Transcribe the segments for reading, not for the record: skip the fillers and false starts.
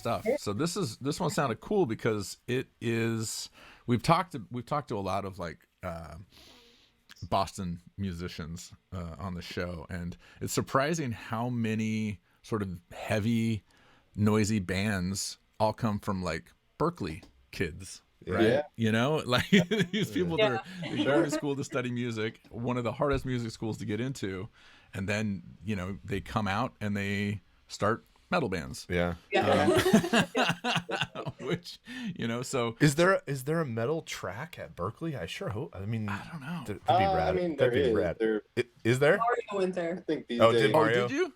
stuff. So this one sounded cool because it is. We've talked to a lot of like Boston musicians on the show, and it's surprising how many sort of heavy, noisy bands all come from like Berkeley kids. Right. Yeah. You know, like these people that are going to school to study music, one of the hardest music schools to get into. And then, you know, they come out and they start metal bands. Yeah. Which, you know, so is there a metal track at Berkeley? I sure hope. I mean, I don't know. That'd be rad. I mean, that'd be rad. Is there? Mario went there. I think these Oh, days. did Mario? Did you?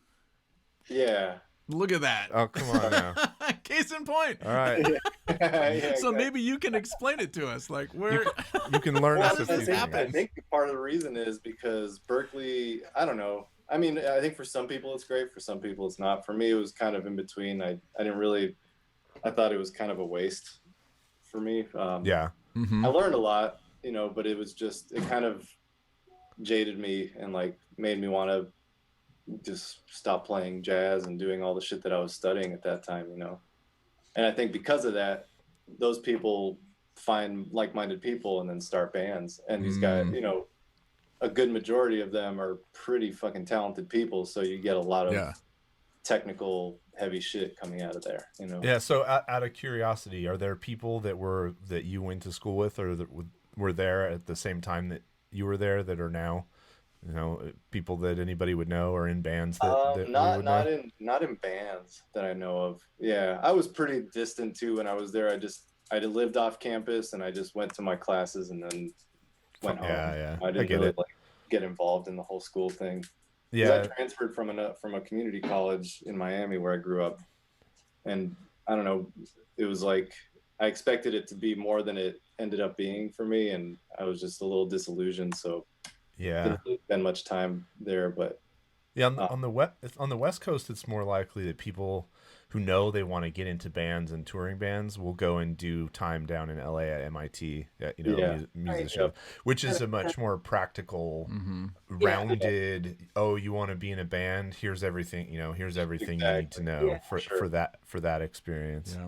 Yeah. Look at that. Oh, come on now. Case in point. All right. Yeah, So maybe you can explain it to us. Like where You can learn How us a does few this things. happen? I think part of the reason is because Berkeley, I don't know. I mean, I think for some people it's great, for some people it's not. For me, it was kind of in between. I thought it was kind of a waste for me. Yeah. Mhm. I learned a lot, you know, but it kind of jaded me and like made me want to just stop playing jazz and doing all the shit that I was studying at that time, you know. And I think because of that, those people find like-minded people and then start bands. And these guys, you know, a good majority of them are pretty fucking talented people. So you get a lot of technical heavy shit coming out of there, you know? Yeah. So out of curiosity, are there people that you went to school with or that were there at the same time that you were there that are now, you know, people that anybody would know or in bands that not in bands that I know of. Yeah, I was pretty distant too when I was there. I lived off campus and I just went to my classes and then went home. Yeah. I didn't really like get involved in the whole school thing. Yeah. I transferred from a community college in Miami where I grew up, and I don't know, it was like I expected it to be more than it ended up being for me, and I was just a little disillusioned. So didn't really spend much time there, but yeah, on the West Coast, it's more likely that people who know they want to get into bands and touring bands will go and do time down in LA at MIT, musician, which is a much more practical, rounded. Oh, you want to be in a band? Here's everything. You know, here's everything you need to know for that experience. Yeah.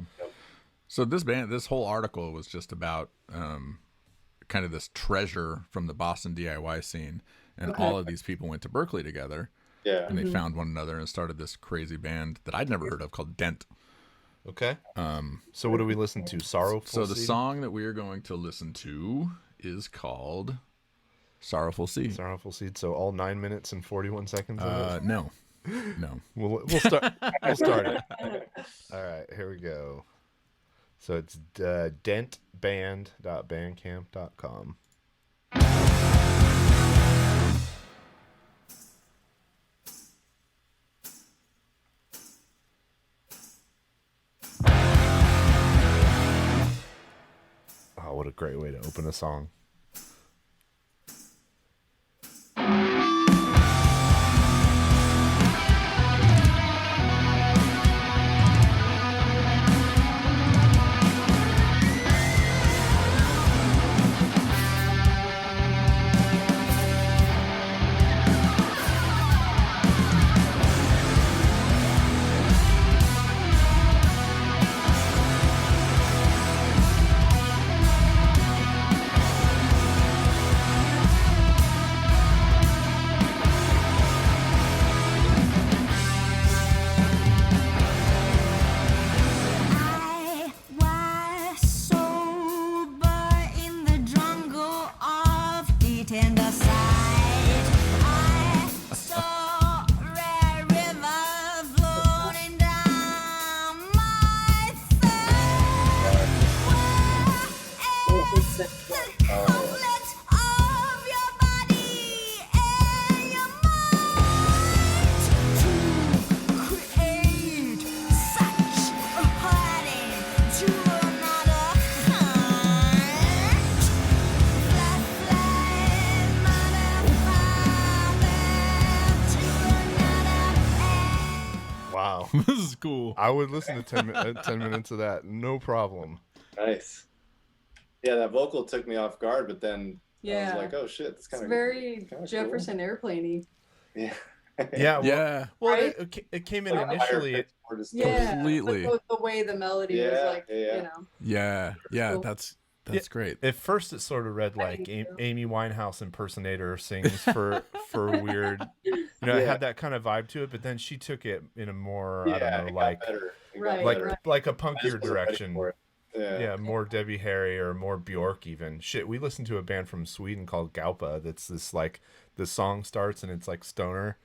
So this whole article was just about kind of this treasure from the Boston DIY scene, and all of these people went to Berkeley together. Yeah. And they found one another and started this crazy band that I'd never heard of called DENT. Okay. So what do we listen to? Sorrowful So the Seed? song that we are going to listen to is called Sorrowful Seed. Sorrowful Seed. So all 9 minutes and 41 seconds of it? No. We'll start it. All right, here we go. So it's dentband.bandcamp.com. Oh, what a great way to open a song. Wow. This is cool. I would listen to 10 minutes of that. No problem. Nice. Yeah, that vocal took me off guard, but then I was like, oh shit, that's kind of very Jefferson Airplane-y. Yeah. Yeah, well, Yeah, well, Right? it came in Like higher initially. pitch, more distinct. Yeah, completely. but the way the melody was Yeah, like, yeah. you know. Yeah, Cool. that's great. At first, it sort of read like Thank you. Amy Winehouse impersonator sings for weird. It Yeah. had that kind of vibe to it. But then she took it in a more, I Yeah, don't it know, got like better. It got Right, better. like a I just punkier wasn't ready direction. for it. Yeah, more Debbie Harry or more Bjork even. Shit, we listened to a band from Sweden called Gaupa. That's this like the song starts and it's like stoner,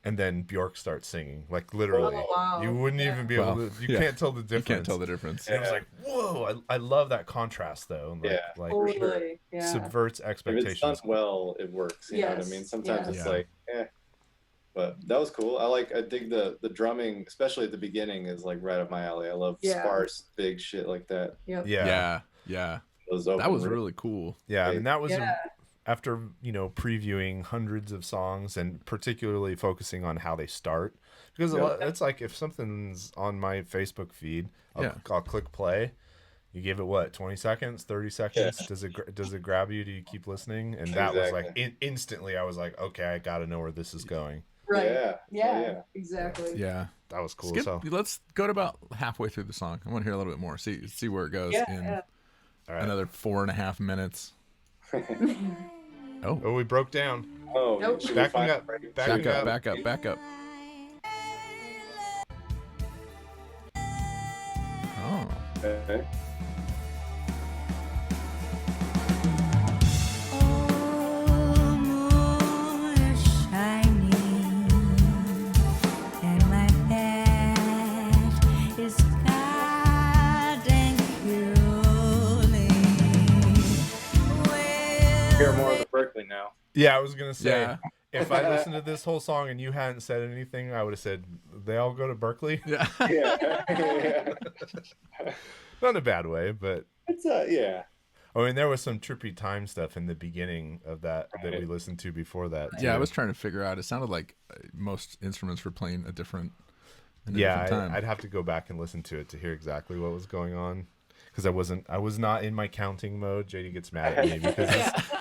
and then Bjork starts singing. Like literally, Oh, wow. you wouldn't Yeah. even be able Well, to. You can't tell the difference. You can't tell the difference. And it was like, whoa! I love that contrast though. Like, Yeah. like For Totally. sure. Yeah. subverts If it's expectations. done well, it works. You know what I Yes, mean? Sometimes yes. it's Yeah. like, But that was cool. I dig the drumming, especially at the beginning, is like right up my alley. I love Yeah. sparse, big shit like that. Yep. Yeah. Those That open was riffs. really cool. Yeah, I mean that was Yeah. after previewing hundreds of songs and particularly focusing on how they start, because it's like if something's on my Facebook feed, I'll click play. You give it what 20 seconds, 30 seconds. Yeah. Does it grab you? Do you keep listening? And that was like Exactly. instantly. I was like, okay, I got to know where this is going. Right. Yeah. Exactly. Yeah. That was cool. So Let's go to about halfway through the song. I want to hear a little bit more. See where it goes in all right. another 4.5 minutes. Oh, we broke down. Oh, Nope. should we Backing find up. a break? Backing up. Back up. Oh. Okay. Hear more of the Berkeley now. Yeah, I was gonna say. Yeah. If I listened to this whole song and you hadn't said anything, I would have said they all go to Berkeley. Yeah. Yeah. Not in a bad way, but It's yeah. I mean there was some trippy time stuff in the beginning of that we Right. listened to before that. Yeah, I too. was trying to figure out. It sounded like most instruments were playing a different. Yeah, time. I'd have to go back and listen to it to hear exactly what was going on. Because I was not in my counting mode. JD gets mad at me because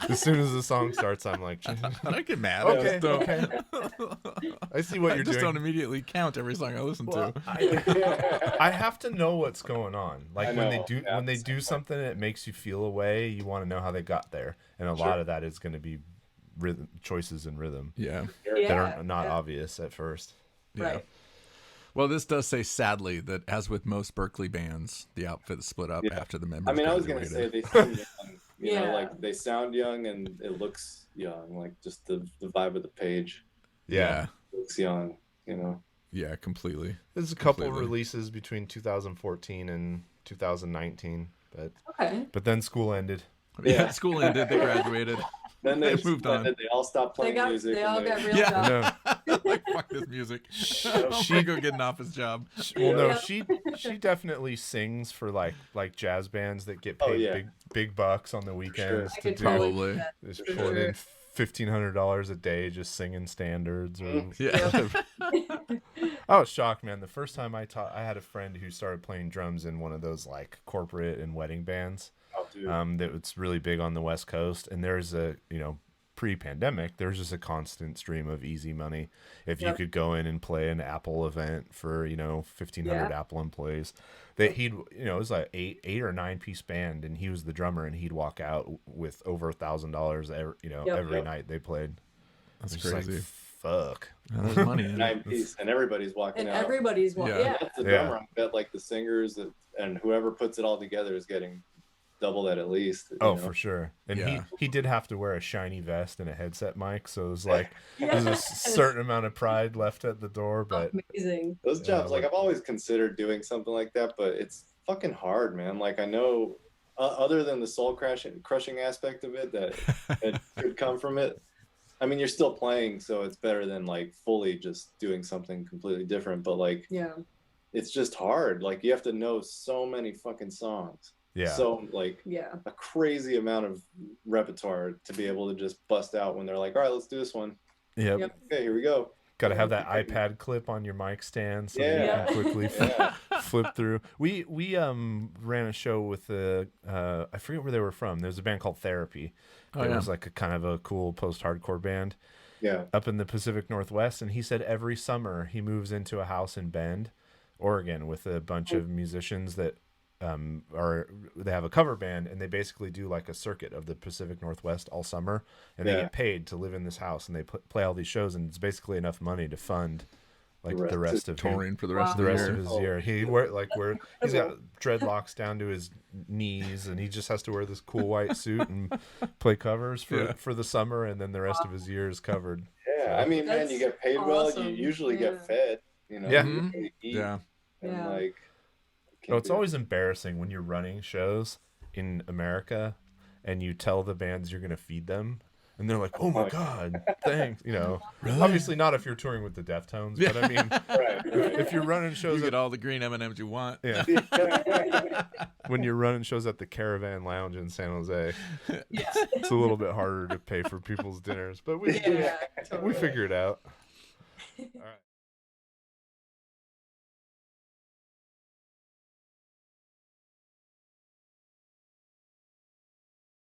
as soon as the song starts, I'm like, I don't get mad. okay, I just don't, okay. I see what I you're just doing. don't immediately count every song I listen Well, to. I have to know what's going on. Like I when know. Yeah, they same do way. something, it makes you feel a way. You want to know how they got there, and a Sure. lot of that is going to be rhythm choices in rhythm Yeah. that Yeah. are not obvious at first. Yeah. Right. Well, this does say sadly that, as with most Berkeley bands, the outfit split up Yeah. after the members I mean, I was gonna say graduated. they sound young. You know, Yeah. like they sound young and it looks young. Like just the vibe of the page Yeah, looks young. You know. Yeah, completely. there's a couple Completely. releases between 2014 and 2019, Okay. but then school ended. Yeah, school ended. They graduated. Then they They moved on. They all stopped They playing music. all and got real Yeah. jobs. No, Like, fuck this music. I'm gonna go get an office job. well, no, Yeah. she definitely sings for like jazz bands that get Oh, paid yeah. big bucks on the weekends I to could do. totally Probably. do that. Just For pulling sure. in $1,500 a day just singing standards. Or... Yeah. I was shocked, man. The first time I had a friend who started playing drums in one of those like corporate and wedding bands. Oh, dude. That was really big on the West Coast, and there's a pre-pandemic, there's just a constant stream of easy money. If you Yep. could go in and play an Apple event for 1,500 Yeah. Apple employees, that he'd it was like eight or nine piece band, and he was the drummer, and he'd walk out with over $1,000 every Yep. night they played. That's It's just crazy. Like, fuck. There's money in it. 9 piece, and everybody's walking And out. everybody's one. Yeah. Yeah. That's the Yeah. drummer. I bet like the singers and whoever puts it all together is getting double that at least. you Oh, know? for sure. And Yeah. he did have to wear a shiny vest and a headset mic, so it was like there's a Yes. certain amount of pride left at the door, but Amazing. Those Yeah, jobs, like like- I've always considered doing something like that, but it's fucking hard, man. Like I know, other than the soul crushing aspect of it that could come from it. I mean, you're still playing, so it's better than like fully just doing something completely different. But like, Yeah. it's just hard. Like you have to know so many fucking songs. yeah. So like Yeah. a crazy amount of repertoire to be able to just bust out when they're like, all right, let's do this one. Yep. Yep. Okay, here we go. Got to have that iPad clip on your mic stand so that Yeah. you can quickly Yeah. flip through. We ran a show with I forget where they were from. There's a band called Therapy. Oh, It yeah. was like a kind of a cool post-hardcore band, Yeah. up in the Pacific Northwest, and he said every summer he moves into a house in Bend, Oregon, with a bunch of musicians that they have a cover band, and they basically do like a circuit of the Pacific Northwest all summer, and they get paid to live in this house, and they play all these shows, and it's basically enough money to fund like the rest of touring for the rest of the rest year. of his year. He's got dreadlocks down to his knees, and he just has to wear this cool white suit and play covers for the summer, and then the rest of his year is covered. Yeah, I mean, man, you get paid well. awesome. You usually get fed. You know, Yeah. you eat, Yeah. and like. Oh, it's always embarrassing when you're running shows in America, and you tell the bands you're going to feed them, and they're like, "Oh my god, thanks." You know, obviously not if you're touring with the Deftones, but I mean, if you're running shows, You get all the green M&Ms you want. yeah, when you're running shows at the Caravan Lounge in San Jose, it's a little bit harder to pay for people's dinners, but we figure it out. All right.